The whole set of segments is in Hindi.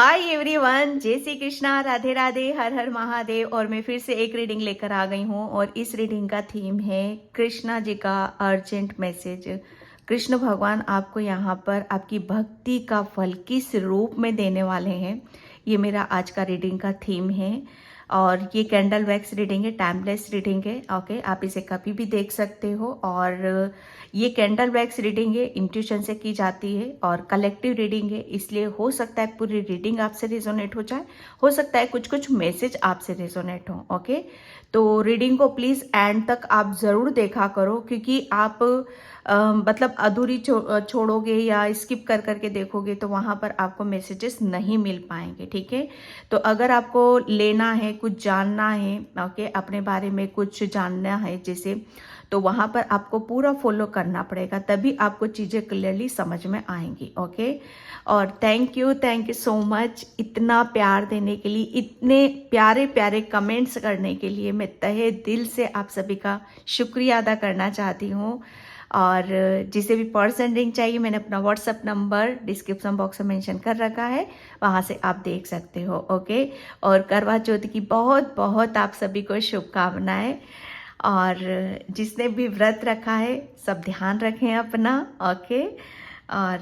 हाय एवरीवन, जय श्री कृष्णा, राधे राधे, हर हर महादेव। और मैं फिर से एक रीडिंग लेकर आ गई हूँ और इस रीडिंग का थीम है कृष्णा जी का अर्जेंट मैसेज। कृष्ण भगवान आपको यहाँ पर आपकी भक्ति का फल किस रूप में देने वाले हैं, ये मेरा आज का रीडिंग का थीम है। और ये कैंडल वैक्स रीडिंग है, टाइमलेस रीडिंग है। ओके, आप इसे कभी भी देख सकते हो। और ये कैंडल वैक्स रीडिंग है, इंट्यूशन से की जाती है और कलेक्टिव रीडिंग है, इसलिए हो सकता है पूरी रीडिंग आपसे रेजोनेट हो जाए, हो सकता है कुछ कुछ मैसेज आपसे रेजोनेट हो। ओके, तो रीडिंग को प्लीज़ एंड तक आप ज़रूर देखा करो, क्योंकि आप मतलब अधूरी छोड़ोगे या स्किप कर करके देखोगे तो वहाँ पर आपको मैसेजेस नहीं मिल पाएंगे। ठीक है, तो अगर आपको लेना है, कुछ जानना है, ओके, अपने बारे में कुछ जानना है जैसे, तो वहाँ पर आपको पूरा फॉलो करना पड़ेगा, तभी आपको चीज़ें क्लियरली समझ में आएंगी। ओके, और थैंक यू सो मच इतना प्यार देने के लिए, इतने प्यारे प्यारे कमेंट्स करने के लिए। मैं तहे दिल से आप सभी का शुक्रिया अदा करना चाहती हूँ। और जिसे भी पर्सन रिंग चाहिए, मैंने अपना व्हाट्सअप नंबर डिस्क्रिप्शन बॉक्स में मेंशन कर रखा है, वहाँ से आप देख सकते हो। ओके, और करवा चौथ की बहुत बहुत आप सभी को शुभकामनाएं। और जिसने भी व्रत रखा है सब ध्यान रखें अपना। ओके, और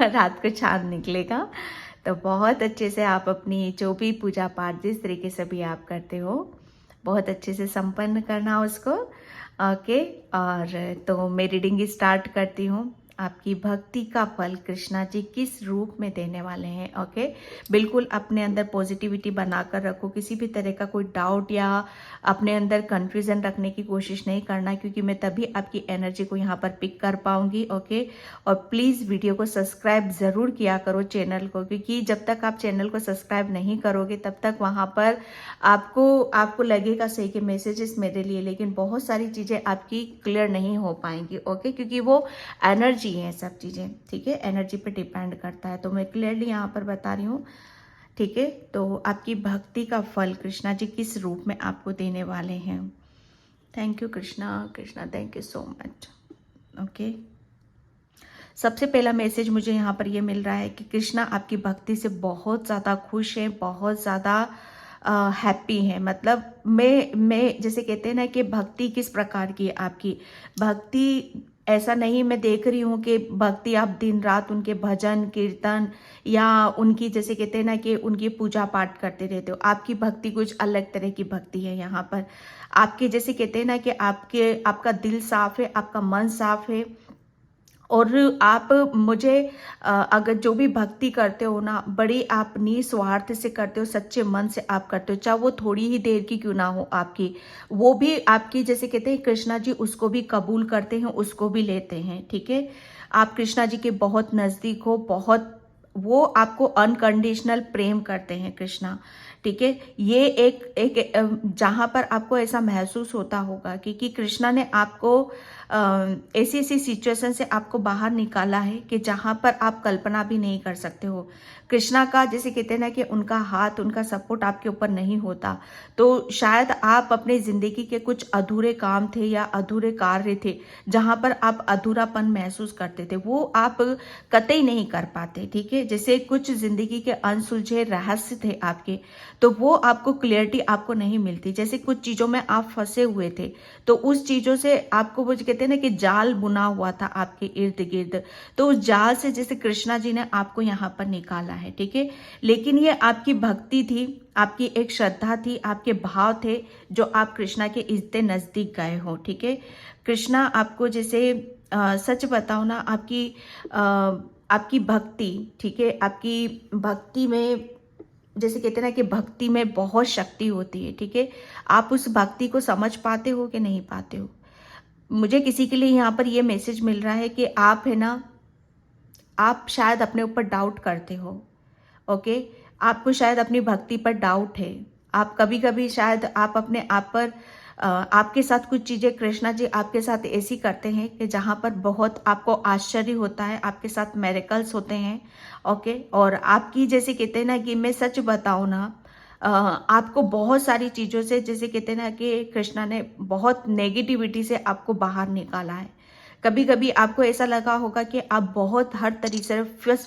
रात को चांद निकलेगा तो बहुत अच्छे से आप अपनी जो भी पूजा पाठ जिस तरीके से भी आप करते हो, बहुत अच्छे से संपन्न करना उसको। ओके, और तो मैं रीडिंग स्टार्ट करती हूँ। आपकी भक्ति का फल कृष्णा जी किस रूप में देने वाले हैं। ओके, बिल्कुल अपने अंदर पॉजिटिविटी बनाकर रखो, किसी भी तरह का कोई डाउट या अपने अंदर कंफ्यूजन रखने की कोशिश नहीं करना, क्योंकि मैं तभी आपकी एनर्जी को यहाँ पर पिक कर पाऊंगी। ओके, और प्लीज़ वीडियो को सब्सक्राइब ज़रूर किया करो चैनल को, क्योंकि जब तक आप चैनल को सब्सक्राइब नहीं करोगे तब तक वहाँ पर आपको लगेगा सही कि मैसेजेस मेरे लिए, लेकिन बहुत सारी चीज़ें आपकी क्लियर नहीं हो पाएंगी। ओके, क्योंकि वो एनर्जी है, सब चीज़ें। ठीक है, एनर्जी पे डिपेंड करता है, तो मैं क्लियरली यहाँ पर बता रही हूँ। ठीक है, तो आपकी भक्ति का फल कृष्णा जी किस रूप में आपको देने वाले हैं। Thank you Krishna, thank you so much. Okay, सबसे पहला मैसेज मुझे यहाँ पर ये मिल रहा है कि कृष्णा आपकी भक्ति से बहुत ज़्यादा खुश है, बहुत ज़्यादा हैप्पी है। मतलब मैं जैसे कहते हैं ना कि भक्ति किस प्रकार की है आपकी भक्ति, ऐसा नहीं मैं देख रही हूँ कि भक्ति आप दिन रात उनके भजन कीर्तन या उनकी जैसे कहते हैं ना कि उनकी पूजा पाठ करते रहते हो। आपकी भक्ति कुछ अलग तरह की भक्ति है यहाँ पर। आपके जैसे कहते हैं ना कि आपका दिल साफ है, आपका मन साफ है, और आप मुझे अगर जो भी भक्ति करते हो ना, बड़ी आप निस्वार्थ से करते हो, सच्चे मन से आप करते हो, चाहे वो थोड़ी ही देर की क्यों ना हो आपकी, वो भी आपकी जैसे कहते हैं कृष्णा जी उसको भी कबूल करते हैं, उसको भी लेते हैं। ठीक है, आप कृष्णा जी के बहुत नज़दीक हो, बहुत वो आपको अनकंडीशनल प्रेम करते हैं कृष्णा। ठीक है, ये एक जहाँ पर आपको ऐसा महसूस होता होगा कि कृष्णा ने आपको ऐसी ऐसी सिचुएशन से आपको बाहर निकाला है कि जहाँ पर आप कल्पना भी नहीं कर सकते हो। कृष्णा का जैसे कहते हैं ना कि उनका हाथ, उनका सपोर्ट आपके ऊपर नहीं होता तो शायद आप अपने जिंदगी के कुछ अधूरे काम थे या अधूरे कार्य थे, जहाँ पर आप अधूरापन महसूस करते थे, वो आप कतई नहीं कर पाते। ठीक है, जैसे कुछ जिंदगी के अनसुलझे रहस्य थे आपके, तो वो आपको क्लियरिटी आपको नहीं मिलती। जैसे कुछ चीज़ों में आप फंसे हुए थे, तो उस चीज़ों से आपको वो कहते हैं ना कि जाल बुना हुआ था आपके इर्द गिर्द, तो उस जाल से जैसे कृष्णा जी ने आपको यहाँ पर निकाला है। ठीक है, लेकिन ये आपकी भक्ति थी, आपकी एक श्रद्धा थी, आपके भाव थे जो आप कृष्णा के इतने नज़दीक गए हो। ठीक है, कृष्णा आपको जैसे सच बताओ ना, आपकी भक्ति, ठीक है, आपकी भक्ति में जैसे कहते हैं ना कि भक्ति में बहुत शक्ति होती है। ठीक है, आप उस भक्ति को समझ पाते हो कि नहीं पाते हो। मुझे किसी के लिए यहाँ पर ये मैसेज मिल रहा है कि आप है ना, आप शायद अपने ऊपर डाउट करते हो। ओके, आपको शायद अपनी भक्ति पर डाउट है। आप कभी कभी शायद आप अपने आप पर आपके साथ कुछ चीज़ें कृष्णा जी आपके साथ ऐसी करते हैं कि जहाँ पर बहुत आपको आश्चर्य होता है, आपके साथ मेरेकल्स होते हैं। ओके, और आपकी जैसे कहते हैं ना कि मैं सच बताऊँ ना, आपको बहुत सारी चीज़ों से जैसे कहते हैं ना कि कृष्णा ने बहुत नेगेटिविटी से आपको बाहर निकाला है। कभी कभी आपको ऐसा लगा होगा कि आप बहुत हर तरीके से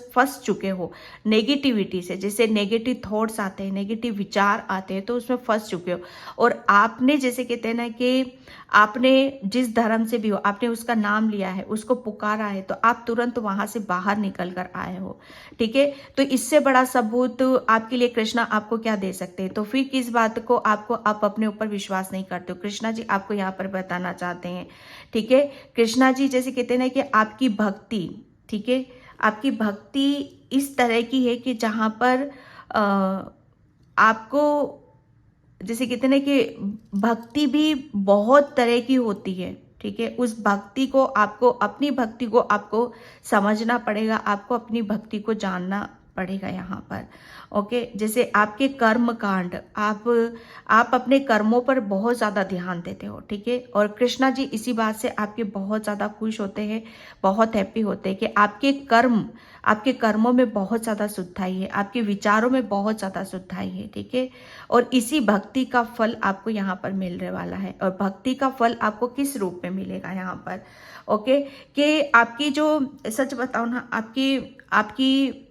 फंस चुके हो नेगेटिविटी से, जैसे नेगेटिव थॉट्स आते हैं, नेगेटिव विचार आते हैं, तो उसमें फंस चुके हो। और आपने जैसे कहते हैं ना कि आपने जिस धर्म से भी हो, आपने उसका नाम लिया है, उसको पुकारा है, तो आप तुरंत वहां से बाहर निकल कर आए हो। ठीक है, तो इससे बड़ा सबूत आपके लिए कृष्णा आपको क्या दे सकते हैं? तो फिर किस बात को आपको आप अपने ऊपर विश्वास नहीं करते हो? कृष्णा जी आपको यहाँ पर बताना चाहते हैं। ठीक है, कृष्णा जी जैसे कहते हैं ना कि आपकी भक्ति, ठीक है, आपकी भक्ति इस तरह की है कि जहां पर आपको जैसे कहते हैं ना कि भक्ति भी बहुत तरह की होती है। ठीक है, उस भक्ति को आपको, अपनी भक्ति को आपको समझना पड़ेगा, आपको अपनी भक्ति को जानना पड़ेगा यहाँ पर। ओके, जैसे आपके कर्म कांड, आप अपने कर्मों पर बहुत ज़्यादा ध्यान देते हो। ठीक है, और कृष्णा जी इसी बात से आपके बहुत ज़्यादा खुश होते हैं, बहुत हैप्पी होते हैं कि आपके कर्मों में बहुत ज़्यादा शुद्धाई है, आपके विचारों में बहुत ज़्यादा शुद्धाई है। ठीक है, और इसी भक्ति का फल आपको यहाँ पर मिलने वाला है। और भक्ति का फल आपको किस रूप में मिलेगा यहाँ पर? ओके, कि आपकी जो, सच बताओ ना, आपकी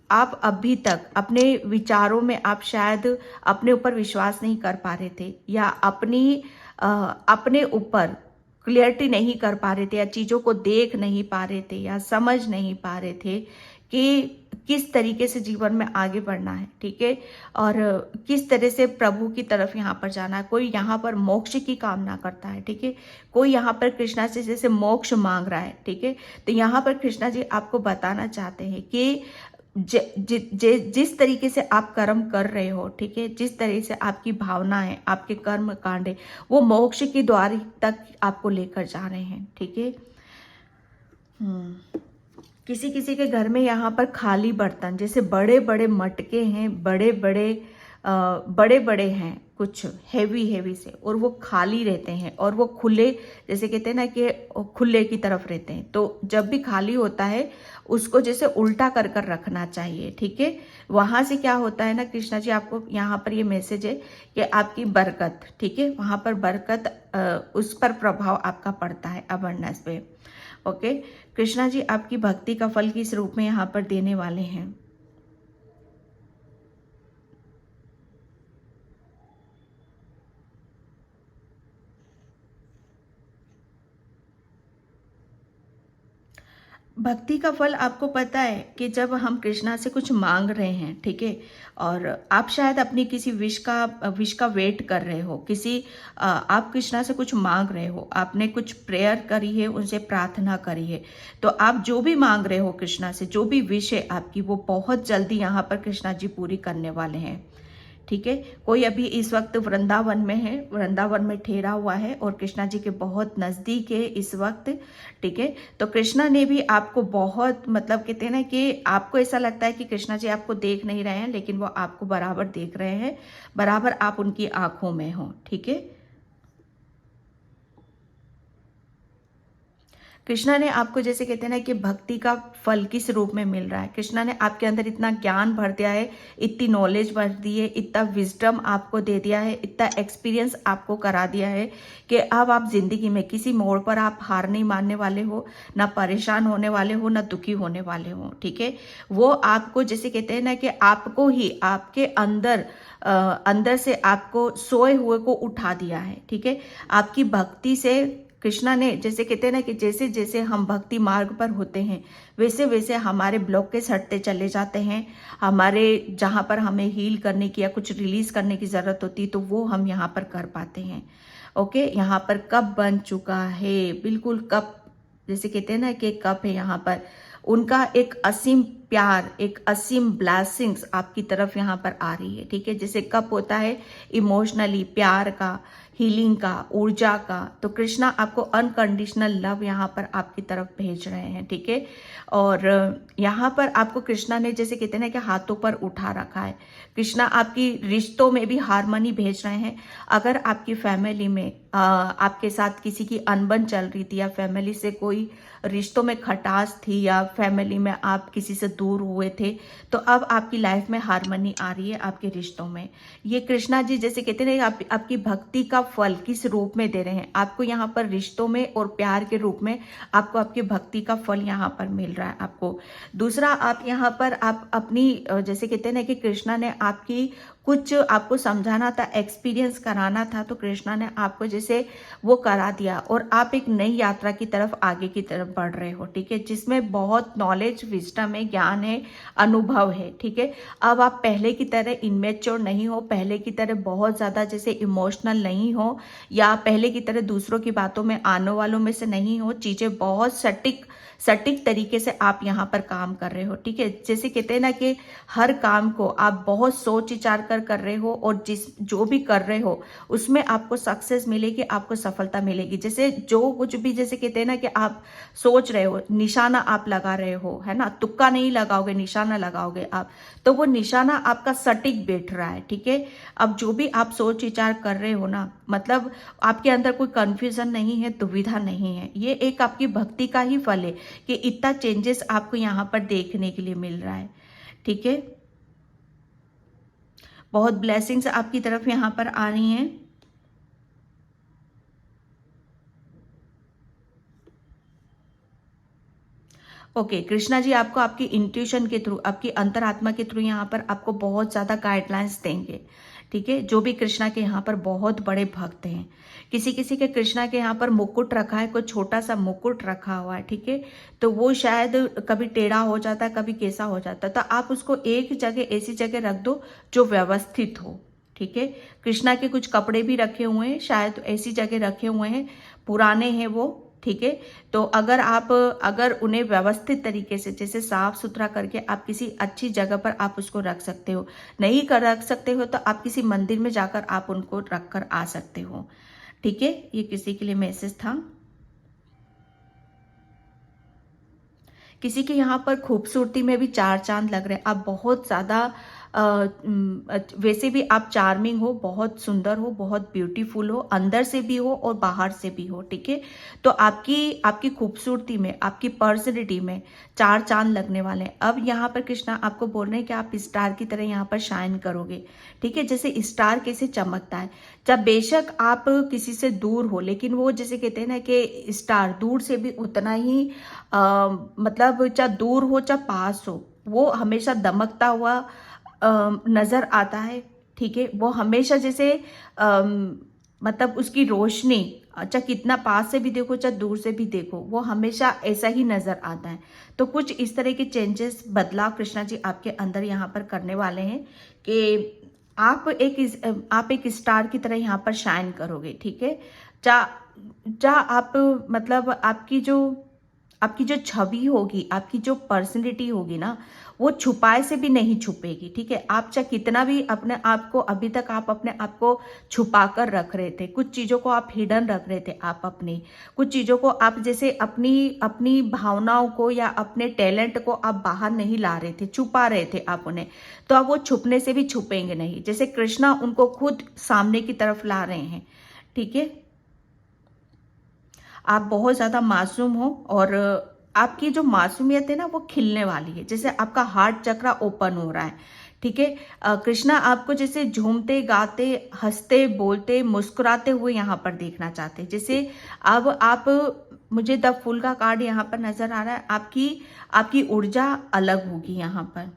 आप अभी तक अपने विचारों में आप शायद अपने ऊपर विश्वास नहीं कर पा रहे थे, या अपने ऊपर क्लियरिटी नहीं कर पा रहे थे, या चीज़ों को देख नहीं पा रहे थे, या समझ नहीं पा रहे थे कि किस तरीके से जीवन में आगे बढ़ना है। ठीक है, और किस तरह से प्रभु की तरफ यहाँ पर जाना है। कोई यहाँ पर मोक्ष की कामना करता है। ठीक है, कोई यहाँ पर कृष्णा से जैसे मोक्ष मांग रहा है। ठीक है, तो यहाँ पर कृष्णा जी आपको बताना चाहते हैं कि जिस तरीके से आप कर्म कर रहे हो, ठीक है, जिस तरह से आपकी भावना है, आपके कर्म कांड है, वो मोक्ष की द्वार तक आपको लेकर जा रहे हैं। ठीक है, किसी किसी के घर में यहाँ पर खाली बर्तन, जैसे बड़े बड़े मटके हैं, बड़े बड़े हैं, कुछ हैवी से, और वो खाली रहते हैं, और वो खुले, जैसे कहते हैं ना कि खुले की तरफ रहते हैं। तो जब भी खाली होता है उसको जैसे उल्टा कर कर रखना चाहिए। ठीक है, वहां से क्या होता है ना, कृष्णा जी आपको यहाँ पर ये मैसेज है कि आपकी बरकत, ठीक है, वहां पर बरकत, उस पर प्रभाव आपका पड़ता है, अबंडेंस पे। ओके, कृष्णा जी आपकी भक्ति का फल किस रूप में यहाँ पर देने वाले हैं? भक्ति का फल आपको पता है कि जब हम कृष्णा से कुछ मांग रहे हैं, ठीक है, और आप शायद अपनी किसी विश का वेट कर रहे हो, आप कृष्णा से कुछ मांग रहे हो, आपने कुछ प्रेयर करी है, उनसे प्रार्थना करी है, तो आप जो भी मांग रहे हो कृष्णा से, जो भी विश है आपकी, वो बहुत जल्दी यहाँ पर कृष्णा जी पूरी करने वाले हैं। ठीक है, कोई अभी इस वक्त वृंदावन में है, वृंदावन में ठहरा हुआ है, और कृष्णा जी के बहुत नज़दीक है इस वक्त। ठीक है, तो कृष्णा ने भी आपको बहुत, मतलब कहते हैं ना कि आपको ऐसा लगता है कि कृष्णा जी आपको देख नहीं रहे हैं, लेकिन वो आपको बराबर देख रहे हैं, बराबर आप उनकी आंखों में हो। ठीक है, कृष्णा ने आपको जैसे कहते हैं ना कि भक्ति का फल किस रूप में मिल रहा है, कृष्णा ने आपके अंदर इतना ज्ञान भर दिया है, इतनी नॉलेज भर दी है, इतना विजडम आपको दे दिया है, इतना एक्सपीरियंस आपको करा दिया है कि अब आप जिंदगी में किसी मोड़ पर आप हार नहीं मानने वाले हो, ना परेशान होने वाले हो, ना दुखी होने वाले हो। ठीक है, वो आपको जैसे कहते हैं ना कि आपको ही आपके अंदर से आपको सोए हुए को उठा दिया है। ठीक है, आपकी भक्ति से कृष्णा ने, जैसे कहते हैं ना कि जैसे जैसे हम भक्ति मार्ग पर होते हैं, वैसे वैसे हमारे ब्लॉकेज हटते चले जाते हैं, हमारे जहाँ पर हमें हील करने की या कुछ रिलीज करने की ज़रूरत होती है, तो वो हम यहाँ पर कर पाते हैं। ओके, यहाँ पर कप बन चुका है, बिल्कुल कप, जैसे कहते हैं ना कि कप है, यहाँ पर उनका एक असीम प्यार, एक असीम ब्लेसिंग्स आपकी तरफ यहाँ पर आ रही है। ठीक है, जैसे कप होता है इमोशनली प्यार का, हीलिंग का, ऊर्जा का, तो कृष्णा आपको अनकंडीशनल लव यहाँ पर आपकी तरफ भेज रहे हैं। ठीक है, और यहाँ पर आपको कृष्णा ने जैसे कहते हैं ना कि हाथों पर उठा रखा है, कृष्णा आपकी रिश्तों में भी हारमोनी भेज रहे हैं। अगर आपकी फैमिली में आपके साथ किसी की अनबन चल रही थी, या फैमिली से कोई रिश्तों में खटास थी, या फैमिली में आप किसी से दूर हुए थे, तो अब आपकी लाइफ में हारमोनी आ रही है आपके रिश्तों में। ये कृष्णा जी जैसे कहते हैं आपकी भक्ति का फल किस रूप में दे रहे हैं आपको, यहाँ पर रिश्तों में और प्यार के रूप में आपको आपकी भक्ति का फल यहाँ पर मिल रहा है आपको। दूसरा, आप यहाँ पर आप अपनी जैसे कहते हैं ना कि कृष्णा ने आपकी कुछ आपको समझाना था, एक्सपीरियंस कराना था, तो कृष्णा ने आपको जैसे वो करा दिया और आप एक नई यात्रा की तरफ आगे की तरफ बढ़ रहे हो, ठीक है, जिसमें बहुत नॉलेज, विजडम है, ज्ञान है, अनुभव है, ठीक है। अब आप पहले की तरह इनमेच्योर नहीं हो, पहले की तरह बहुत ज़्यादा जैसे इमोशनल नहीं हो, या पहले की तरह दूसरों की बातों में आने वालों में से नहीं हो। चीज़ें बहुत सटीक तरीके से आप यहाँ पर काम कर रहे हो, ठीक है। जैसे कहते हैं ना कि हर काम को आप बहुत सोच विचार कर रहे हो और जो भी कर रहे हो उसमें आपको सक्सेस मिलेगी, आपको सफलता मिलेगी। जैसे जो कुछ भी जैसे कहते हैं ना कि आप सोच रहे हो, निशाना आप लगा रहे हो, है ना, तुक्का नहीं लगाओगे, निशाना लगाओगे आप, तो वो निशाना आपका सटीक बैठ रहा है, ठीक है। अब जो भी आप सोच विचार कर रहे हो ना, मतलब आपके अंदर कोई कंफ्यूजन नहीं है, दुविधा नहीं है, ये एक आपकी भक्ति का ही फल है कि इतना चेंजेस आपको यहाँ पर देखने के लिए मिल रहा है, ठीक है। बहुत ब्लेसिंग्स आपकी तरफ यहाँ पर आ रही हैं। ओके, कृष्णा जी आपको आपकी इंट्यूशन के थ्रू, आपकी अंतरात्मा के थ्रू यहाँ पर आपको बहुत ज़्यादा गाइडलाइंस देंगे, ठीक है। जो भी कृष्णा के यहाँ पर बहुत बड़े भक्त हैं, किसी किसी के कृष्णा के यहाँ पर मुकुट रखा है, कोई छोटा सा मुकुट रखा हुआ है, ठीक है, तो वो शायद कभी टेढ़ा हो जाता है, कभी कैसा हो जाता है, तो आप उसको एक जगह, ऐसी जगह रख दो जो व्यवस्थित हो, ठीक है। कृष्णा के कुछ कपड़े भी रखे हुए हैं, शायद ऐसी जगह रखे हुए हैं, पुराने हैं वो, ठीक है। तो अगर उन्हें व्यवस्थित तरीके से जैसे साफ सुथरा करके आप किसी अच्छी जगह पर आप उसको रख सकते हो, नहीं कर रख सकते हो तो आप किसी मंदिर में जाकर आप उनको रख कर आ सकते हो, ठीक है। ये किसी के लिए मैसेज था। किसी के यहाँ पर खूबसूरती में भी 4 चांद लग रहे हैं, आप बहुत ज़्यादा वैसे भी आप चार्मिंग हो, बहुत सुंदर हो, बहुत ब्यूटीफुल हो, अंदर से भी हो और बाहर से भी हो, ठीक है। तो आपकी खूबसूरती में, आपकी पर्सनैलिटी में 4 चांद लगने वाले हैं। अब यहाँ पर कृष्णा आपको बोल रहे हैं कि आप स्टार की तरह यहाँ पर शाइन करोगे, ठीक है। जैसे स्टार कैसे चमकता है, जब बेशक आप किसी से दूर हो, लेकिन वो जैसे कहते हैं ना कि स्टार दूर से भी उतना ही मतलब चाहे दूर हो चाहे पास हो, वो हमेशा दमकता हुआ नजर आता है, ठीक है। वो हमेशा जैसे मतलब उसकी रोशनी, अच्छा कितना पास से भी देखो चाहे दूर से भी देखो, वो हमेशा ऐसा ही नजर आता है। तो कुछ इस तरह के चेंजेस, बदलाव कृष्णा जी आपके अंदर यहाँ पर करने वाले हैं कि आप एक स्टार की तरह यहाँ पर शाइन करोगे, ठीक है। जा आप मतलब आपकी जो छवि होगी, आपकी जो पर्सनैलिटी होगी ना, वो छुपाए से भी नहीं छुपेगी, ठीक है। आप चाहे कितना भी अपने आप को, अभी तक आप अपने आप को छुपा कर रख रहे थे, कुछ चीज़ों को आप हिडन रख रहे थे, आप अपनी कुछ चीज़ों को आप जैसे अपनी भावनाओं को या अपने टैलेंट को आप बाहर नहीं ला रहे थे, छुपा रहे थे आप उन्हें, तो अब वो छुपने से भी छुपेंगे नहीं। जैसे कृष्णा उनको खुद सामने की तरफ ला रहे हैं, ठीक है। आप बहुत ज़्यादा मासूम हो और आपकी जो मासूमियत है ना वो खिलने वाली है, जैसे आपका हार्ट चक्रा ओपन हो रहा है, ठीक है। कृष्णा आपको जैसे झूमते, गाते, हंसते, बोलते, मुस्कुराते हुए यहाँ पर देखना चाहते हैं। जैसे अब आप, मुझे द फूल का कार्ड यहाँ पर नजर आ रहा है, आपकी ऊर्जा अलग होगी यहाँ पर।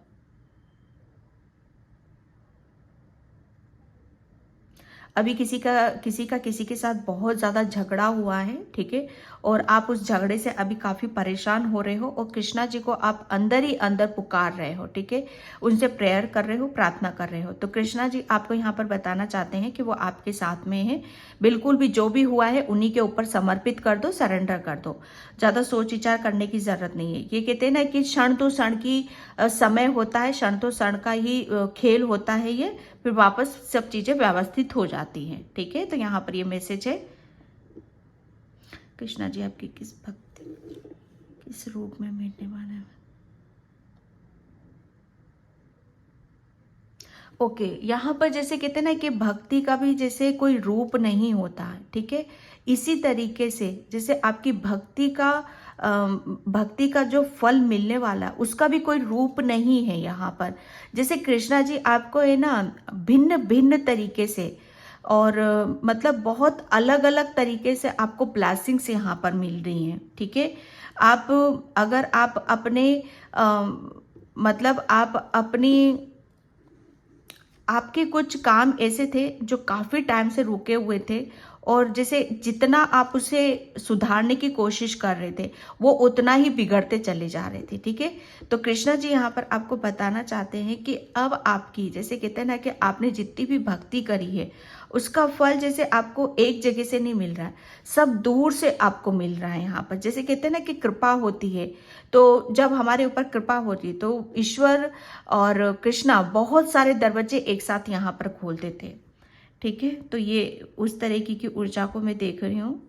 अभी किसी किसी के साथ बहुत ज़्यादा झगड़ा हुआ है, ठीक है, और आप उस झगड़े से अभी काफ़ी परेशान हो रहे हो और कृष्णा जी को आप अंदर ही अंदर पुकार रहे हो, ठीक है, उनसे प्रेयर कर रहे हो, प्रार्थना कर रहे हो। तो कृष्णा जी आपको यहाँ पर बताना चाहते हैं कि वो आपके साथ में है। बिल्कुल भी जो भी हुआ है उन्हीं के ऊपर समर्पित कर दो, सरेंडर कर दो, ज़्यादा सोच विचार करने की ज़रूरत नहीं है। ये कहते हैं ना कि क्षण तो क्षण की समय होता है, क्षण तो क्षण का ही खेल होता है, ये फिर वापस सब चीज़ें व्यवस्थित हो जाती हैं, ठीक है। तो यहाँ पर ये मैसेज है, कृष्णा जी आपकी किस भक्ति, किस रूप में मिलने वाला है। ओके, यहाँ पर जैसे कहते हैं ना कि भक्ति का भी जैसे कोई रूप नहीं होता है, ठीक है। इसी तरीके से जैसे आपकी भक्ति का जो फल मिलने वाला उसका भी कोई रूप नहीं है यहाँ पर। जैसे कृष्णा जी आपको है ना भिन्न भिन्न तरीके से और मतलब बहुत अलग अलग तरीके से आपको ब्लेसिंग्स यहाँ पर मिल रही हैं, ठीक है। आप अगर आप अपने मतलब आप अपनी आपके कुछ काम ऐसे थे जो काफ़ी टाइम से रुके हुए थे, और जैसे जितना आप उसे सुधारने की कोशिश कर रहे थे वो उतना ही बिगड़ते चले जा रहे थे, ठीक है। तो कृष्णा जी यहाँ पर आपको बताना चाहते हैं कि अब आपकी, जैसे कहते हैं ना कि आपने जितनी भी भक्ति करी है उसका फल जैसे आपको एक जगह से नहीं मिल रहा है, सब दूर से आपको मिल रहा है यहाँ पर। जैसे कहते हैं ना कि कृपा होती है, तो जब हमारे ऊपर कृपा होती है तो ईश्वर और कृष्णा बहुत सारे दरवाजे एक साथ यहाँ पर खोल देते हैं, ठीक है। तो ये उस तरीके की ऊर्जा को मैं देख रही हूँ।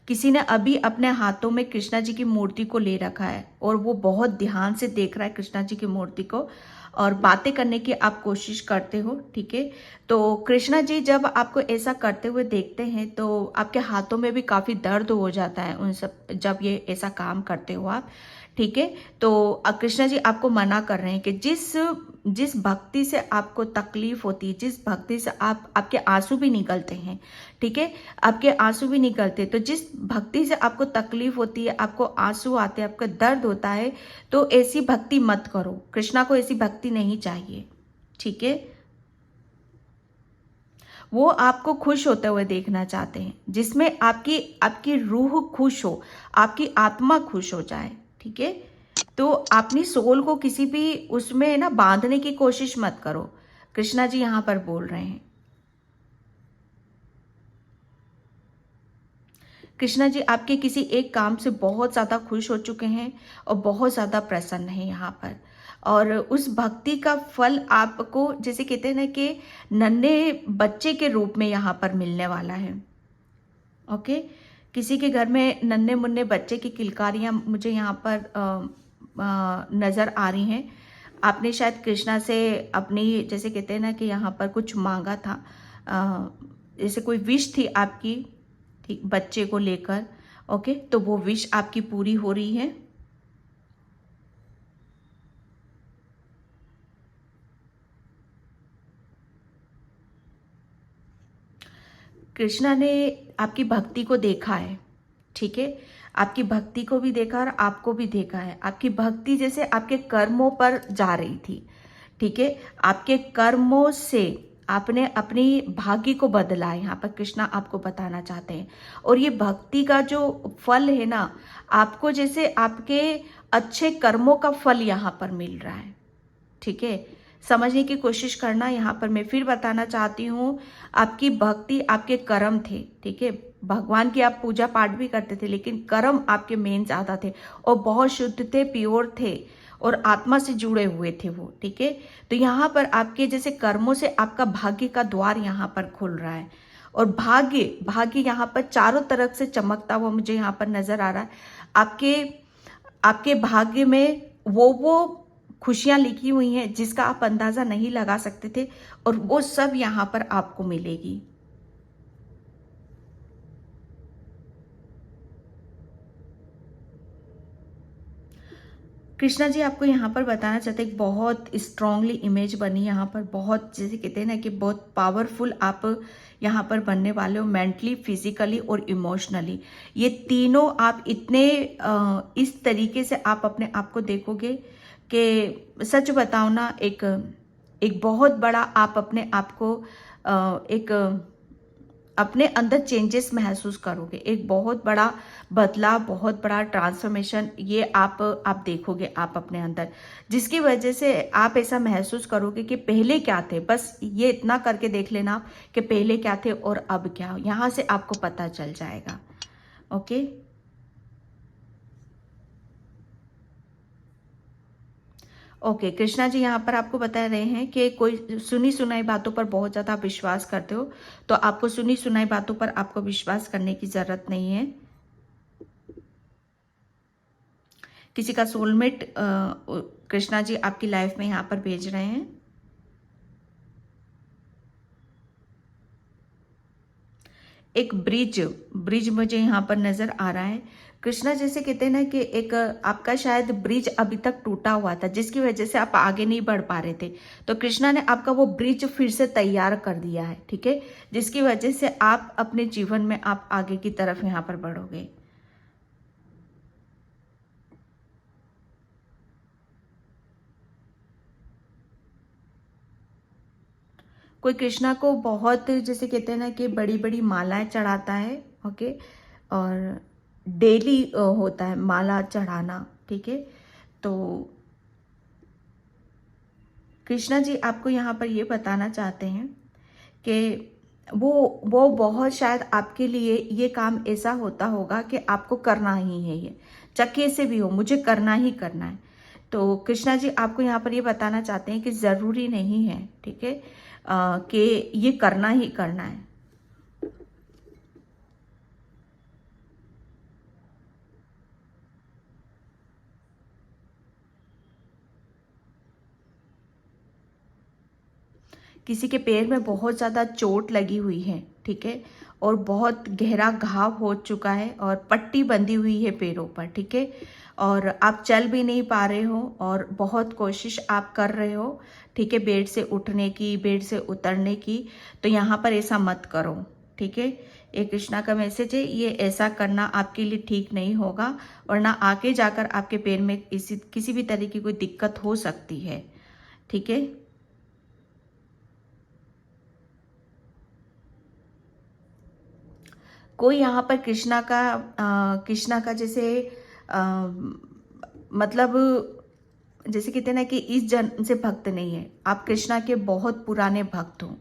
किसी ने अभी अपने हाथों में कृष्णा जी की मूर्ति को ले रखा है और वो बहुत ध्यान से देख रहा है कृष्णा जी की मूर्ति को, और बातें करने की आप कोशिश करते हो, ठीक है। तो कृष्णा जी जब आपको ऐसा करते हुए देखते हैं तो आपके हाथों में भी काफ़ी दर्द हो जाता है उन सब, जब ये ऐसा काम करते हो आप, ठीक है। तो कृष्णा जी आपको मना कर रहे हैं कि जिस जिस भक्ति से आपको तकलीफ होती है, जिस भक्ति से आपके आंसू भी निकलते हैं, ठीक है, आपके आंसू भी निकलते, तो जिस भक्ति से आपको तकलीफ होती है, आपको आंसू आते हैं, आपका दर्द होता है, तो ऐसी भक्ति मत करो। कृष्णा को ऐसी भक्ति नहीं चाहिए, ठीक है। वो आपको खुश होते हुए देखना चाहते हैं, जिसमें आपकी आपकी रूह खुश हो, आपकी आत्मा खुश हो जाए, ठीक है। तो अपनी सोल को किसी भी उसमें ना बांधने की कोशिश मत करो, कृष्णा जी यहां पर बोल रहे हैं। कृष्णा जी आपके किसी एक काम से बहुत ज़्यादा खुश हो चुके हैं और बहुत ज़्यादा प्रसन्न हैं यहाँ पर, और उस भक्ति का फल आपको, जैसे कहते हैं ना कि नन्हे बच्चे के रूप में यहाँ पर मिलने वाला है, ओके। किसी के घर में नन्हे मुन्ने बच्चे की किलकारियाँ मुझे यहाँ पर नज़र आ रही हैं। आपने शायद कृष्णा से अपनी, जैसे कहते हैं ना कि यहाँ पर कुछ मांगा था, जैसे कोई विश थी आपकी, ठीक, बच्चे को लेकर, ओके। तो वो विश आपकी पूरी हो रही है। कृष्णा ने आपकी भक्ति को देखा है, ठीक है। आपकी भक्ति को भी देखा और आपको भी देखा है। आपकी भक्ति जैसे आपके कर्मों पर जा रही थी, ठीक है। आपके कर्मों से आपने अपनी भाग्य को बदला है, यहाँ पर कृष्णा आपको बताना चाहते हैं। और ये भक्ति का जो फल है ना, आपको जैसे आपके अच्छे कर्मों का फल यहाँ पर मिल रहा है, ठीक है। समझने की कोशिश करना, यहाँ पर मैं फिर बताना चाहती हूँ, आपकी भक्ति आपके कर्म थे, ठीक है। भगवान की आप पूजा पाठ भी करते थे, लेकिन कर्म आपके मेन ज्यादा थे और बहुत शुद्ध थे, प्योर थे और आत्मा से जुड़े हुए थे वो, ठीक है। तो यहाँ पर आपके जैसे कर्मों से आपका भाग्य का द्वार यहाँ पर खुल रहा है, और भाग्य भाग्य यहाँ पर चारों तरफ से चमकता हुआ मुझे यहाँ पर नजर आ रहा है। आपके आपके भाग्य में वो खुशियां लिखी हुई हैं जिसका आप अंदाजा नहीं लगा सकते थे, और वो सब यहां पर आपको मिलेगी। कृष्णा जी आपको यहाँ पर बताना चाहते हैं, बहुत स्ट्रांगली इमेज बनी यहाँ पर, बहुत जैसे कहते हैं ना कि बहुत पावरफुल आप यहाँ पर बनने वाले हो, मेंटली, फिजिकली और इमोशनली। ये तीनों आप इतने इस तरीके से आप अपने आप को देखोगे कि सच बताओ ना, एक एक बहुत बड़ा आप अपने आप को एक अपने अंदर चेंजेस महसूस करोगे, एक बहुत बड़ा बदलाव, बहुत बड़ा ट्रांसफॉर्मेशन ये आप देखोगे आप अपने अंदर, जिसकी वजह से आप ऐसा महसूस करोगे कि पहले क्या थे। बस ये इतना करके देख लेना आप कि पहले क्या थे और अब क्या, यहाँ से आपको पता चल जाएगा, ओके। ओके, कृष्णा जी यहाँ पर आपको बता रहे हैं कि कोई सुनी सुनाई बातों पर बहुत ज़्यादा आप विश्वास करते हो, तो आपको सुनी सुनाई बातों पर आपको विश्वास करने की ज़रूरत नहीं है। किसी का सोलमेट कृष्णा जी आपकी लाइफ में यहाँ पर भेज रहे हैं। एक ब्रिज ब्रिज मुझे यहाँ पर नज़र आ रहा है। कृष्णा जैसे कहते हैं ना कि एक आपका शायद ब्रिज अभी तक टूटा हुआ था, जिसकी वजह से आप आगे नहीं बढ़ पा रहे थे, तो कृष्णा ने आपका वो ब्रिज फिर से तैयार कर दिया है, ठीक है, जिसकी वजह से आप अपने जीवन में आप आगे की तरफ यहाँ पर बढ़ोगे। कोई कृष्णा को बहुत जैसे कहते हैं ना कि बड़ी बड़ी मालाएं चढ़ाता है, ओके, और डेली होता है माला चढ़ाना, ठीक है। तो कृष्णा जी आपको यहाँ पर ये बताना चाहते हैं कि वो बहुत शायद आपके लिए ये काम ऐसा होता होगा कि आपको करना ही है, ये चाहे से भी हो, मुझे करना ही करना है। तो कृष्णा जी आपको यहाँ पर ये बताना चाहते हैं कि ज़रूरी नहीं है, ठीक है, कि ये करना ही करना है। किसी के पैर में बहुत ज़्यादा चोट लगी हुई है, ठीक है, और बहुत गहरा घाव हो चुका है और पट्टी बंधी हुई है पैरों पर, ठीक है, और आप चल भी नहीं पा रहे हो और बहुत कोशिश आप कर रहे हो, ठीक है, बेड से उठने की, बेड से उतरने की, तो यहाँ पर ऐसा मत करो, ठीक है। ये कृष्णा का मैसेज है, ये ऐसा करना आपके लिए ठीक नहीं होगा, वरना आगे जाकर आपके पैर में किसी भी तरह की कोई दिक्कत हो सकती है, ठीक है। कोई यहाँ पर कृष्णा का जैसे अ, मतलब जैसे कहते हैं ना कि इस जन्म से भक्त नहीं है, आप कृष्णा के बहुत पुराने भक्त हो,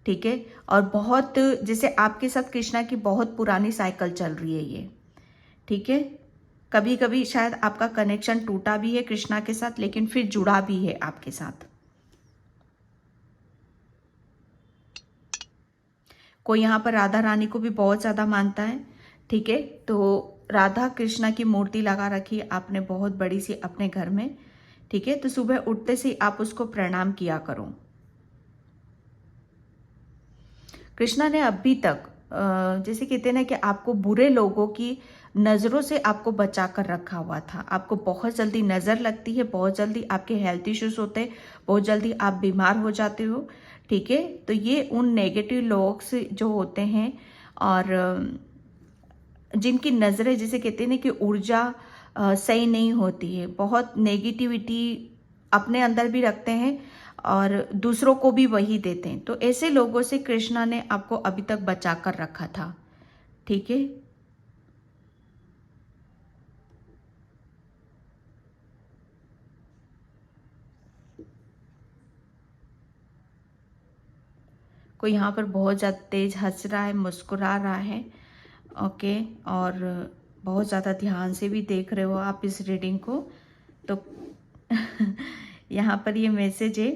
ठीक है, और बहुत जैसे आपके साथ कृष्णा की बहुत पुरानी साइकिल चल रही है ये, ठीक है। कभी कभी शायद आपका कनेक्शन टूटा भी है कृष्णा के साथ, लेकिन फिर जुड़ा भी है आपके साथ। कोई यहाँ पर राधा रानी को भी बहुत ज़्यादा मानता है, ठीक है, तो राधा कृष्णा की मूर्ति लगा रखी है आपने बहुत बड़ी सी अपने घर में, ठीक है, तो सुबह उठते से आप उसको प्रणाम किया करो। कृष्णा ने अभी तक जैसे कहते हैं ना कि आपको बुरे लोगों की नज़रों से आपको बचा कर रखा हुआ था। आपको बहुत जल्दी नज़र लगती है, बहुत जल्दी आपके हेल्थ इश्यूज होते हैं, बहुत जल्दी आप बीमार हो जाते हो, ठीक है। तो ये उन नेगेटिव लोग से जो होते हैं और जिनकी नज़रें जैसे कहते हैं ना कि ऊर्जा सही नहीं होती है, बहुत नेगेटिविटी अपने अंदर भी रखते हैं और दूसरों को भी वही देते हैं, तो ऐसे लोगों से कृष्णा ने आपको अभी तक बचा कर रखा था, ठीक है। कोई यहाँ पर बहुत ज़्यादा तेज हंस रहा है, मुस्कुरा रहा है, ओके, और बहुत ज़्यादा ध्यान से भी देख रहे हो आप इस रीडिंग को। तो यहाँ पर ये मैसेज है,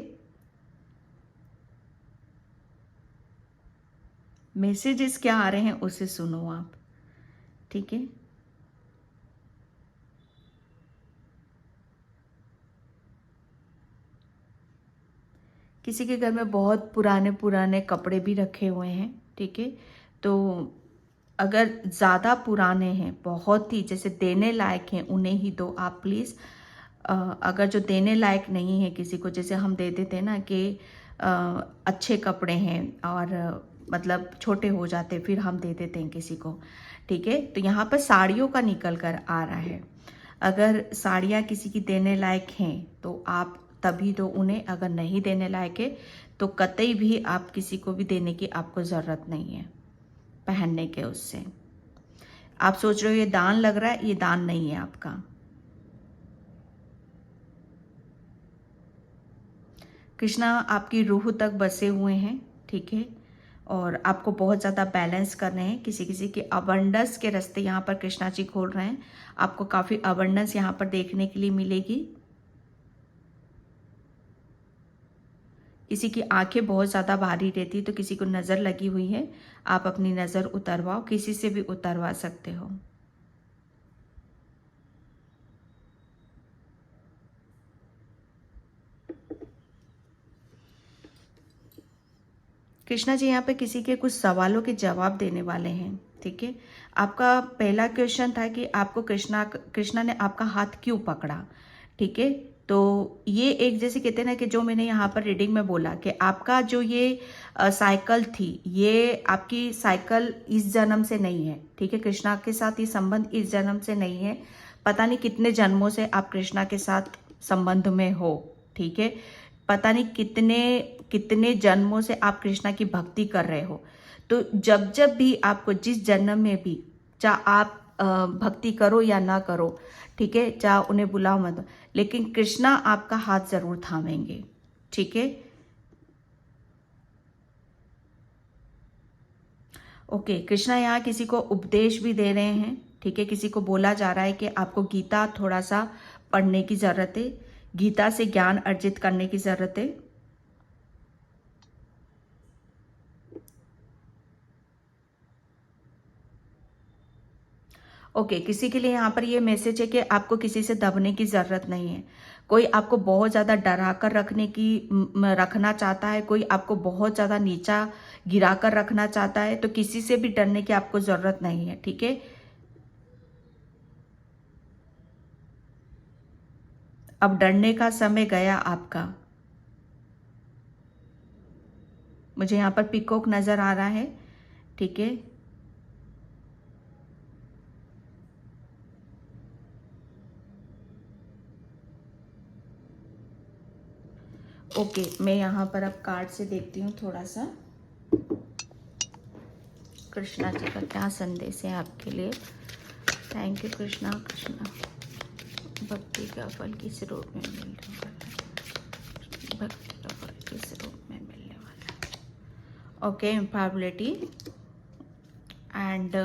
मैसेजेस क्या आ रहे हैं उसे सुनो आप, ठीक है। किसी के घर में बहुत पुराने पुराने कपड़े भी रखे हुए हैं, ठीक है, तो अगर ज़्यादा पुराने हैं, बहुत ही जैसे देने लायक हैं, उन्हें ही दो आप प्लीज़। अगर जो देने लायक नहीं है किसी को, जैसे हम दे देते हैं ना कि अच्छे कपड़े हैं और मतलब छोटे हो जाते, फिर हम दे देते हैं किसी को, ठीक है, तो यहाँ पर साड़ियों का निकल कर आ रहा है। अगर साड़ियाँ किसी की देने लायक हैं तो आप तभी दो उन्हें, अगर नहीं देने लायक है तो कतई भी आप किसी को भी देने की आपको ज़रूरत नहीं है पहनने के उससे। आप सोच रहे हो ये दान लग रहा है, ये दान नहीं है आपका। कृष्णा आपकी रूह तक बसे हुए हैं, ठीक है, और आपको बहुत ज़्यादा बैलेंस करने हैं। किसी किसी के अबंडेंस के रास्ते यहाँ पर कृष्णा जी खोल रहे हैं, आपको काफ़ी अबंडेंस यहाँ पर देखने के लिए मिलेगी। किसी की आंखें बहुत ज़्यादा भारी रहती तो किसी को नज़र लगी हुई है, आप अपनी नज़र उतरवाओ, किसी से भी उतरवा सकते हो। कृष्णा जी यहाँ पे किसी के कुछ सवालों के जवाब देने वाले हैं, ठीक है। आपका पहला क्वेश्चन था कि आपको कृष्णा ने आपका हाथ क्यों पकड़ा, ठीक है। तो ये एक जैसे कहते हैं ना कि जो मैंने यहाँ पर रीडिंग में बोला कि आपका जो ये साइकिल थी, ये आपकी साइकिल इस जन्म से नहीं है, ठीक है। कृष्णा के साथ ये संबंध इस जन्म से नहीं है, पता नहीं कितने जन्मों से आप कृष्णा के साथ संबंध में हो, ठीक है। पता नहीं कितने कितने जन्मों से आप कृष्णा की भक्ति कर रहे हो। तो जब जब भी आपको जिस जन्म में भी, चाहे आप भक्ति करो या ना करो, ठीक है, चाहे उन्हें बुलाओ मत, लेकिन कृष्णा आपका हाथ जरूर थामेंगे, ठीक है। ओके, कृष्णा यहाँ किसी को उपदेश भी दे रहे हैं, ठीक है। किसी को बोला जा रहा है कि आपको गीता थोड़ा सा पढ़ने की जरूरत है, गीता से ज्ञान अर्जित करने की जरूरत है। ओके, किसी के लिए यहाँ पर ये मैसेज है कि आपको किसी से दबने की जरूरत नहीं है। कोई आपको बहुत ज्यादा डरा कर रखना चाहता है, कोई आपको बहुत ज्यादा नीचा गिरा कर रखना चाहता है, तो किसी से भी डरने की आपको जरूरत नहीं है, ठीक है। अब डरने का समय गया आपका। मुझे यहाँ पर पीकॉक नजर आ रहा है, ठीक है। ओके, मैं यहाँ पर अब कार्ड से देखती हूँ थोड़ा सा कृष्णा जी का क्या संदेश है आपके लिए। Thank you Krishna. कृष्णा, भक्ति का फल किस रूप में मिलने वाला है, भक्ति का फल किस रूप में मिलने वाला है। ओके, एम्पावरिटी एंड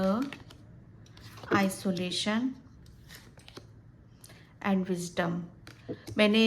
आइसोलेशन एंड विजडम। मैंने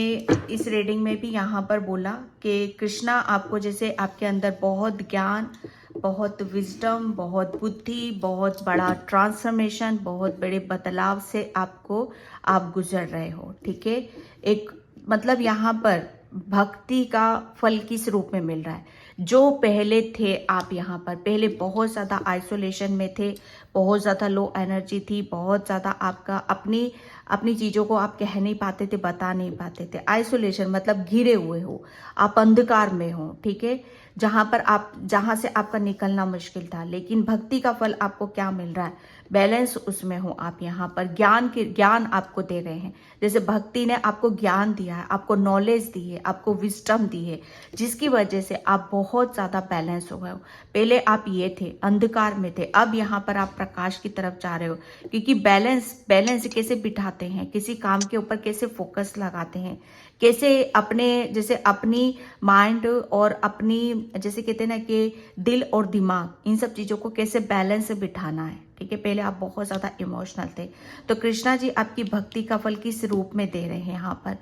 इस रीडिंग में भी यहाँ पर बोला कि कृष्णा आपको जैसे आपके अंदर बहुत ज्ञान, बहुत विजडम, बहुत बुद्धि, बहुत बड़ा ट्रांसफॉर्मेशन, बहुत बड़े बदलाव से आप गुजर रहे हो, ठीक है। एक मतलब यहाँ पर भक्ति का फल किस रूप में मिल रहा है। जो पहले थे आप यहाँ पर, पहले बहुत ज़्यादा आइसोलेशन में थे, बहुत ज़्यादा लो एनर्जी थी, बहुत ज़्यादा आपका अपनी चीज़ों को आप कह नहीं पाते थे, बता नहीं पाते थे। आइसोलेशन मतलब घिरे हुए हो, आप अंधकार में हो, ठीक है। जहाँ से आपका निकलना मुश्किल था। लेकिन भक्ति का फल आपको क्या मिल रहा है, बैलेंस उसमें हो आप। यहाँ पर ज्ञान आपको दे रहे हैं। जैसे भक्ति ने आपको ज्ञान दिया है, आपको नॉलेज दी है, आपको विजडम दी है, जिसकी वजह से आप बहुत ज़्यादा बैलेंस हो गए हो। पहले आप ये थे, अंधकार में थे, अब यहाँ पर आप प्रकाश की तरफ जा रहे हो। क्योंकि बैलेंस कैसे बिठाते हैं, किसी काम के ऊपर कैसे फोकस लगाते हैं, कैसे अपनी माइंड और अपनी जैसे कहते हैं ना कि दिल और दिमाग, इन सब चीज़ों को कैसे बैलेंस से बिठाना है, ठीक है। पहले आप बहुत ज़्यादा इमोशनल थे, तो कृष्णा जी आपकी भक्ति का फल किस रूप में दे रहे हैं यहाँ पर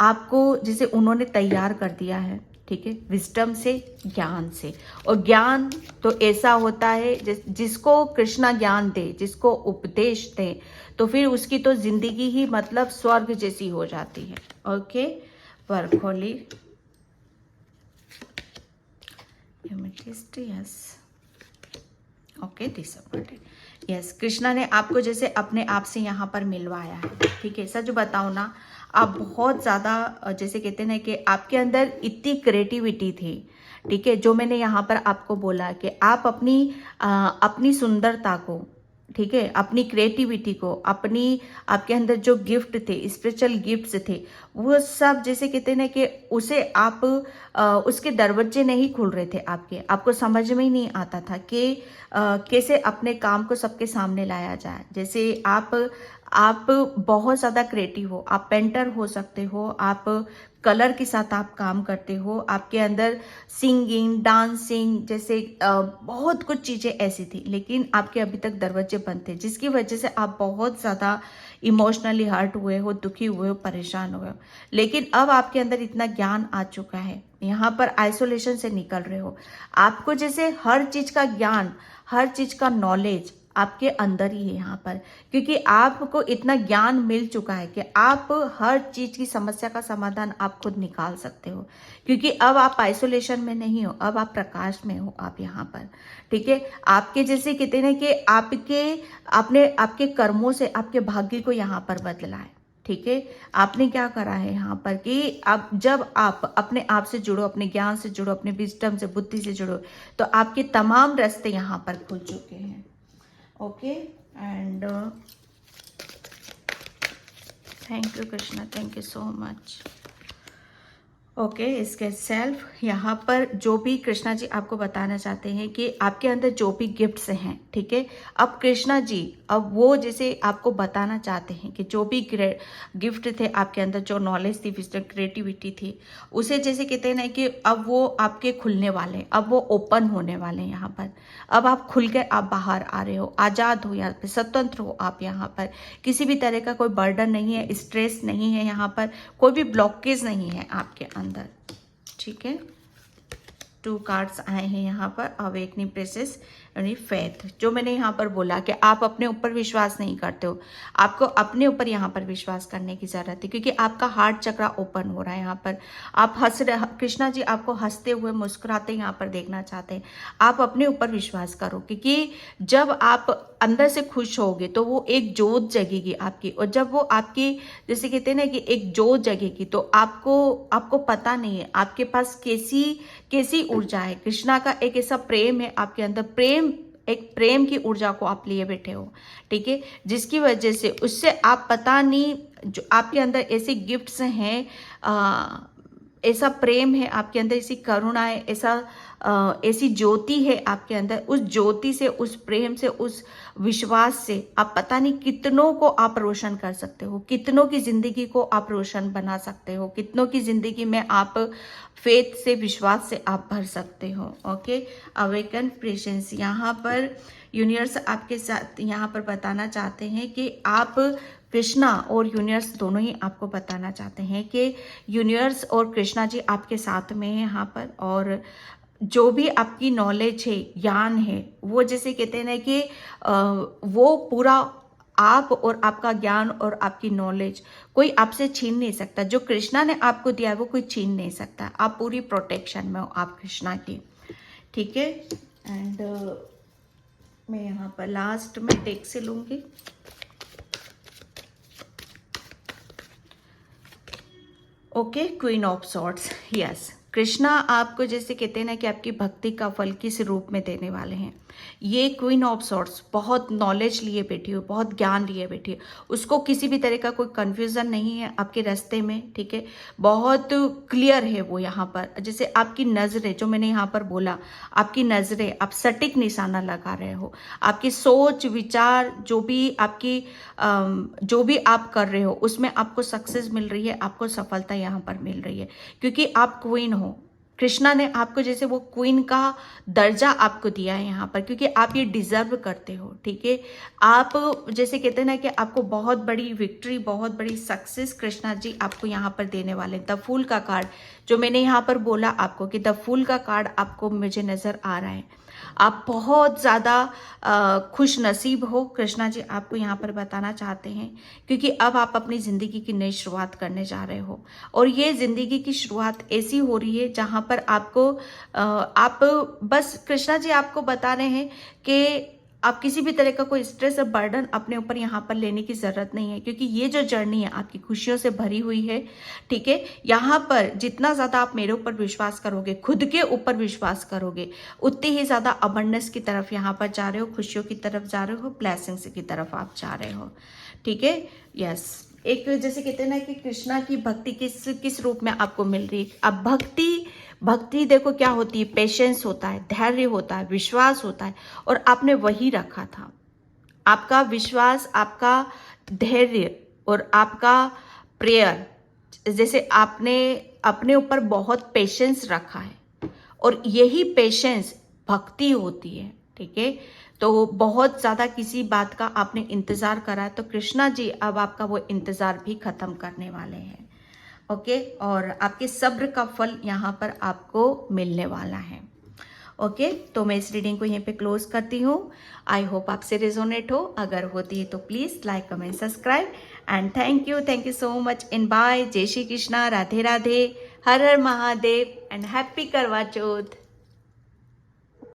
आपको, जिसे उन्होंने तैयार कर दिया है, ठीक है, विजडम से, ज्ञान से। और ज्ञान तो ऐसा होता है जिसको कृष्णा ज्ञान दे, जिसको उपदेश दे, तो फिर उसकी तो जिंदगी ही मतलब स्वर्ग जैसी हो जाती है। Okay, work Holi yes, okay, disappointed. Yes, Krishna ने आपको जैसे अपने आप से यहाँ पर मिलवाया है, ठीक है। सच बताओ ना, आप बहुत ज़्यादा जैसे कहते हैं ना कि आपके अंदर इतनी क्रिएटिविटी थी, ठीक है। जो मैंने यहाँ पर आपको बोला कि आप अपनी सुंदरता को, ठीक है, अपनी क्रिएटिविटी को, आपके अंदर जो गिफ्ट थे, स्पिरिचुअल गिफ्ट्स थे, वो सब जैसे कहते हैं ना कि उसे आप उसके दरवाजे नहीं खुल रहे थे आपको समझ में ही नहीं आता था कि कैसे अपने काम को सबके सामने लाया जाए। जैसे आप बहुत ज़्यादा क्रिएटिव हो, आप पेंटर हो सकते हो, आप कलर के साथ आप काम करते हो, आपके अंदर सिंगिंग, डांसिंग जैसे बहुत कुछ चीज़ें ऐसी थी, लेकिन आपके अभी तक दरवाजे बंद थे, जिसकी वजह से आप बहुत ज़्यादा इमोशनली हर्ट हुए हो, दुखी हुए हो, परेशान हुए हो। लेकिन अब आपके अंदर इतना ज्ञान आ चुका है, यहाँ पर आइसोलेशन से निकल रहे हो। आपको जैसे हर चीज़ का ज्ञान, हर चीज़ का नॉलेज आपके अंदर ही है यहाँ पर, क्योंकि आपको इतना ज्ञान मिल चुका है कि आप हर चीज की समस्या का समाधान आप खुद निकाल सकते हो, क्योंकि अब आप आइसोलेशन में नहीं हो, अब आप प्रकाश में हो आप यहाँ पर। ठीक है, आपके जैसे कहते हैं कि आपके कर्मों से आपके भाग्य को यहाँ पर बदला है। ठीक है, आपने क्या करा है यहाँ पर कि आप जब आप अपने आप से जुड़ो, अपने ज्ञान से जुड़ो, अपने विजडम से, बुद्धि से जुड़ो, तो आपके तमाम रास्ते यहाँ पर खुल चुके हैं। Okay, and thank you Krishna, thank you so much. Okay, इसके सेल्फ यहाँ पर जो भी कृष्णा जी आपको बताना चाहते हैं कि आपके अंदर जो भी गिफ्ट्स हैं, ठीक है, अब कृष्णा जी अब वो जैसे आपको बताना चाहते हैं कि जो भी गिफ्ट थे आपके अंदर, जो नॉलेज थी, विजडम, क्रिएटिविटी थी, उसे जैसे कहते हैं ना कि अब वो आपके खुलने वाले, अब वो ओपन होने वाले हैं यहाँ पर। अब आप खुल कर आप बाहर आ रहे हो, आज़ाद हो, यहाँ पर स्वतंत्र हो आप यहाँ पर। किसी भी तरह का कोई बर्डन नहीं है, स्ट्रेस नहीं है यहाँ पर, कोई भी ब्लॉकेज नहीं है आपके अंदर। ठीक है, 2 कार्ड्स आए हैं यहाँ पर, अवेकनिंग प्रेसेस यानी फेथ। जो मैंने यहाँ पर बोला कि आप अपने ऊपर विश्वास नहीं करते हो, आपको अपने ऊपर यहाँ पर विश्वास करने की जरूरत है, क्योंकि आपका हार्ट चक्रा ओपन हो रहा है यहाँ पर। आप हंस रहे, कृष्णा जी आपको हंसते हुए, मुस्कुराते यहाँ पर देखना चाहते हैं। आप अपने ऊपर विश्वास करो, क्योंकि जब आप अंदर से खुश होगे तो वो एक जोत जगेगी आपकी, और जब वो आपकी जैसे कहते हैं ना कि एक जोत जगेगी, तो आपको पता नहीं है आपके पास कैसी ऊर्जा है। कृष्णा का एक ऐसा प्रेम है आपके अंदर, एक प्रेम की ऊर्जा को आप लिए बैठे हो। ठीक है, जिसकी वजह से उससे आप पता नहीं, जो आपके अंदर ऐसे गिफ्ट्स हैं, ऐसा प्रेम है आपके अंदर, ऐसी करुणा है, ऐसी ज्योति है आपके अंदर। उस ज्योति से, उस प्रेम से, उस विश्वास से आप पता नहीं कितनों को आप रोशन कर सकते हो, कितनों की जिंदगी को आप रोशन बना सकते हो, कितनों की जिंदगी में आप फेथ से, विश्वास से आप भर सकते हो। ओके, अवेकन प्रेजेंस, यहाँ पर यूनिवर्स आपके साथ यहाँ पर बताना चाहते हैं कि आप, कृष्णा और यूनिवर्स दोनों ही आपको बताना चाहते हैं कि यूनिवर्स और कृष्णा जी आपके साथ में है यहाँ पर, और जो भी आपकी नॉलेज है, ज्ञान है, वो जैसे कहते हैं ना कि वो पूरा आप और आपका ज्ञान और आपकी नॉलेज कोई आपसे छीन नहीं सकता। जो कृष्णा ने आपको दिया है वो कोई छीन नहीं सकता। आप पूरी प्रोटेक्शन में हो आप कृष्णा की। ठीक है, एंड मैं यहाँ पर लास्ट में टेक से लूंगी। Okay, queen of swords, yes, Krishna आपको जैसे कहते हैं ना कि आपकी भक्ति का फल किस रूप में देने वाले हैं। ये क्वीन ऑफ सॉर्ड्स बहुत नॉलेज लिए बैठी हो, बहुत ज्ञान लिए बैठी हो, उसको किसी भी तरह का कोई कंफ्यूजन नहीं है आपके रास्ते में। ठीक है, बहुत क्लियर है वो यहाँ पर। जैसे आपकी नजरें, जो मैंने यहाँ पर बोला, आपकी नजरें, आप सटीक निशाना लगा रहे हो। आपकी सोच, विचार, जो भी आप कर रहे हो उसमें आपको सक्सेस मिल रही है, आपको सफलता यहाँ पर मिल रही है, क्योंकि आप क्वीन हो। कृष्णा ने आपको जैसे वो क्वीन का दर्जा आपको दिया है यहाँ पर, क्योंकि आप ये डिजर्व करते हो। ठीक है, आप जैसे कहते हैं ना कि आपको बहुत बड़ी विक्ट्री, बहुत बड़ी सक्सेस कृष्णा जी आपको यहाँ पर देने वाले हैं। द फूल का कार्ड, जो मैंने यहाँ पर बोला आपको कि द फूल का कार्ड आपको मुझे नजर आ रहा है। आप बहुत ज़्यादा खुश नसीब हो, कृष्णा जी आपको यहाँ पर बताना चाहते हैं, क्योंकि अब आप अपनी ज़िंदगी की नई शुरुआत करने जा रहे हो। और ये ज़िंदगी की शुरुआत ऐसी हो रही है जहाँ पर आप बस, कृष्णा जी आपको बता रहे हैं कि आप किसी भी तरह का कोई स्ट्रेस और बर्डन अपने ऊपर यहाँ पर लेने की ज़रूरत नहीं है, क्योंकि ये जो जर्नी है आपकी खुशियों से भरी हुई है। ठीक है, यहाँ पर जितना ज़्यादा आप मेरे ऊपर विश्वास करोगे, खुद के ऊपर विश्वास करोगे, उतनी ही ज़्यादा अबंडेंस की तरफ यहाँ पर जा रहे हो, खुशियों की तरफ जा रहे हो, ब्लेसिंग्स की तरफ आप जा रहे हो। ठीक है, यस, एक जैसे कहते हैं ना कि कृष्णा की भक्ति किस रूप में आपको मिल रही है। अब भक्ति देखो क्या होती है, पेशेंस होता है, धैर्य होता है, विश्वास होता है, और आपने वही रखा था। आपका विश्वास, आपका धैर्य और आपका प्रेयर, जैसे आपने अपने ऊपर बहुत पेशेंस रखा है, और यही पेशेंस भक्ति होती है। ठीक है, तो बहुत ज़्यादा किसी बात का आपने इंतज़ार करा है, तो कृष्णा जी अब आपका वो इंतज़ार भी ख़त्म करने वाले हैं। ओके, और आपके सब्र का फल यहाँ पर आपको मिलने वाला है। ओके, तो मैं इस रीडिंग को यहीं पे क्लोज करती हूँ। आई होप आपसे रिजोनेट हो, अगर होती है तो please like comment subscribe and thank you so much in by. जय श्री कृष्णा, राधे राधे, हर हर महादेव एंड हैप्पी करवा चौथ।